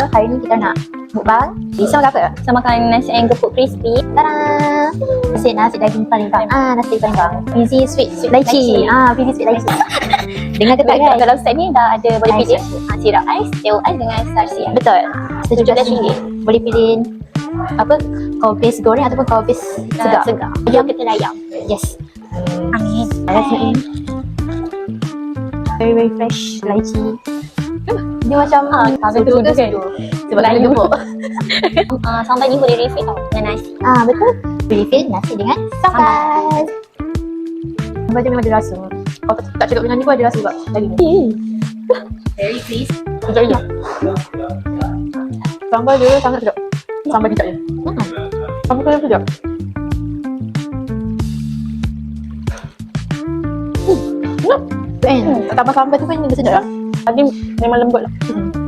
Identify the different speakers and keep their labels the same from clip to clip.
Speaker 1: Hari ni kita nak mukbang. Bisa makan apa?
Speaker 2: Kita makan nasi ayam gepuk crispy.
Speaker 1: Tada! Nasi daging Palembang. Nasi daging Palembang. Fizzy sweet lychee. Fizzy sweet lychee. Dengan ketat
Speaker 2: Kan,
Speaker 1: kan?
Speaker 2: dalam set ni dah ada boleh
Speaker 1: Ais.
Speaker 2: pilih sirap ais, teh ais dengan sarsi.
Speaker 1: Betul.
Speaker 2: RM17.
Speaker 1: Boleh pilih apa? Kau base goreng ataupun kau base segar.
Speaker 2: Segar. Ayam ketel ayam.
Speaker 1: Yes.
Speaker 2: Amin.
Speaker 1: Rasa very very fresh lychee. Dia macam
Speaker 2: betul
Speaker 1: sejuk
Speaker 2: kan?
Speaker 1: sebab dia
Speaker 2: Layu.
Speaker 1: gepuk.
Speaker 2: Sambal ni boleh refill tau dengan nasi.
Speaker 1: Betul. Refill nasi dengan sambal. Sambal dia memang ada rasa. Kalau tak cakap dengan ni pun ada rasa juga daging ni. Very please.
Speaker 2: Sekejap je.
Speaker 1: Sambal dia sangat sedap. Sambal kicap dia. Sambal kicap sedap. Tambah sambal tu kan dia sedap lah.
Speaker 2: Tadi memang lembut lah.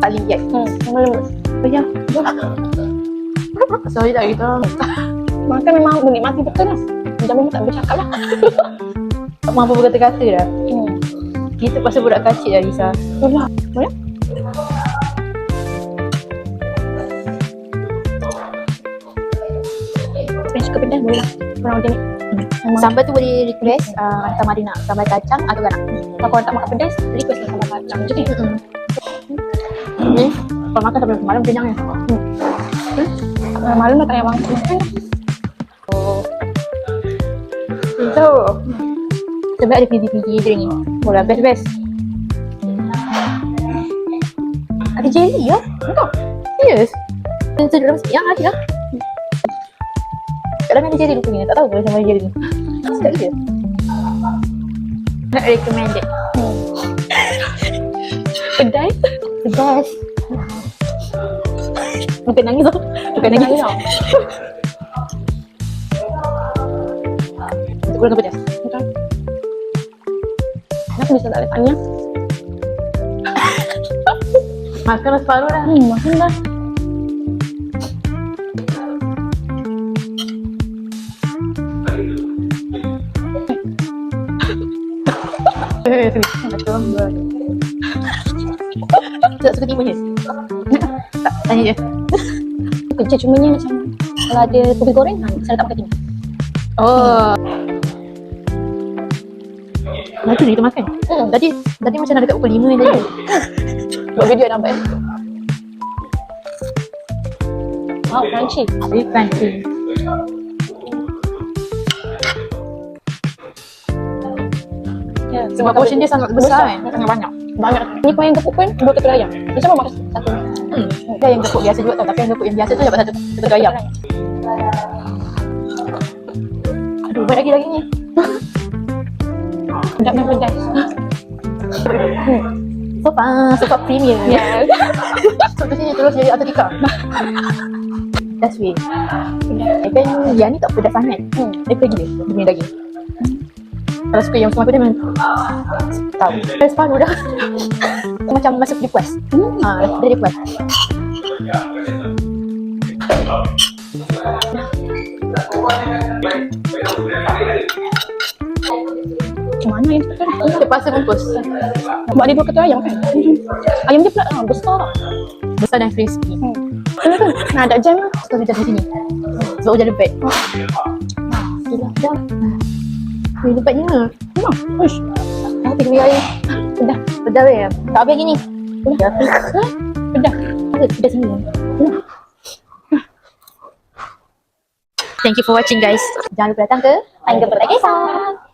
Speaker 1: Tak liat.
Speaker 2: Memang lembut.
Speaker 1: Ya. Sorry tak kita.
Speaker 2: Makan memang menikmati betul lah. Macam memang tak bercakap lah.
Speaker 1: Tak mampu berkata-kata dah. Kita pasal budak kacik dah Lisa.
Speaker 2: Boleh. Boleh? Saya suka pedas boleh lah. Kurang macam ni.
Speaker 1: Sambal tu boleh request sama ada nak sambal kacang atau tak nak.
Speaker 2: Kalau korang tak makan pedas, request lah sambal kacang macam ni.
Speaker 1: Ni kalau makan sampai malam kenyang ya.
Speaker 2: Malam dah tak payah makan.
Speaker 1: So sebab ada fizzy drink ni. Mula best. Ada jelly ya? Betul. Serius? Sejuk dalam sikit yang ada lah. Kat dalam ada jelly rupanya. Tak tahu boleh sama jelly ni. Sedap je. Not recommended.
Speaker 2: Pedas?
Speaker 1: Pedas.
Speaker 2: Bukan nangis tau. Bukan nangis tau.
Speaker 1: Untuk kurang pedas.
Speaker 2: Betul. Kenapa bisa tak ada tanya?
Speaker 1: Makan separuh dah.
Speaker 2: Makan dah.
Speaker 1: Tak suka timun je? Tak, tanya je.
Speaker 2: Kerja cumanya macam kalau ada kopi goreng, saya tak pakai timun.
Speaker 1: Oh. Macam ni kita makan. Tadi macam nak dekat pukul 5 ni tadi.
Speaker 2: Buat video nampak. Wow, crunchy.
Speaker 1: Very crunchy.
Speaker 2: Ya,
Speaker 1: Sebab portion dia sangat besar kan? Sangat banyak.
Speaker 2: Banyak. Ni kau yang gepuk pun 2 ketul ayam. Macam mana makan satu?
Speaker 1: Dia yang gepuk biasa juga tau. Tapi yang gepuk yang biasa tu dapat satu ketul ayam. Aduh, buat lagi ni.
Speaker 2: Sedap dan pedas.
Speaker 1: Sofa premium.
Speaker 2: Ya.
Speaker 1: So tu sini terus jadi Atletica. That's way. Kan yang ni tak pedas sangat. Dia pergi dia punya daging. Kalau suka yang semua tu dia memang tahu. Dah separuh dah. Macam masuk dia puas. Dia puas.
Speaker 2: Macam mana ayam tu?
Speaker 1: Terpaksa bungkus.
Speaker 2: Sebab dia 2 ketul ayam kan? Ayam dia pula besar tau.
Speaker 1: Besar dan crispy.
Speaker 2: Kenapa? Nak ada jam lah.
Speaker 1: Suka hujan di sini. Sebab hujan lebat.
Speaker 2: Gila, dah.
Speaker 1: Weh, lebatnya.
Speaker 2: Uish.
Speaker 1: Tapi dia air.
Speaker 2: Pedas.
Speaker 1: Pedas weh. Tak habis gini.
Speaker 2: Pedas. Pedas.
Speaker 1: Pedas sini. Thank you for watching guys. Jangan lupa datang ke
Speaker 2: Ayam gepuk tak kisah.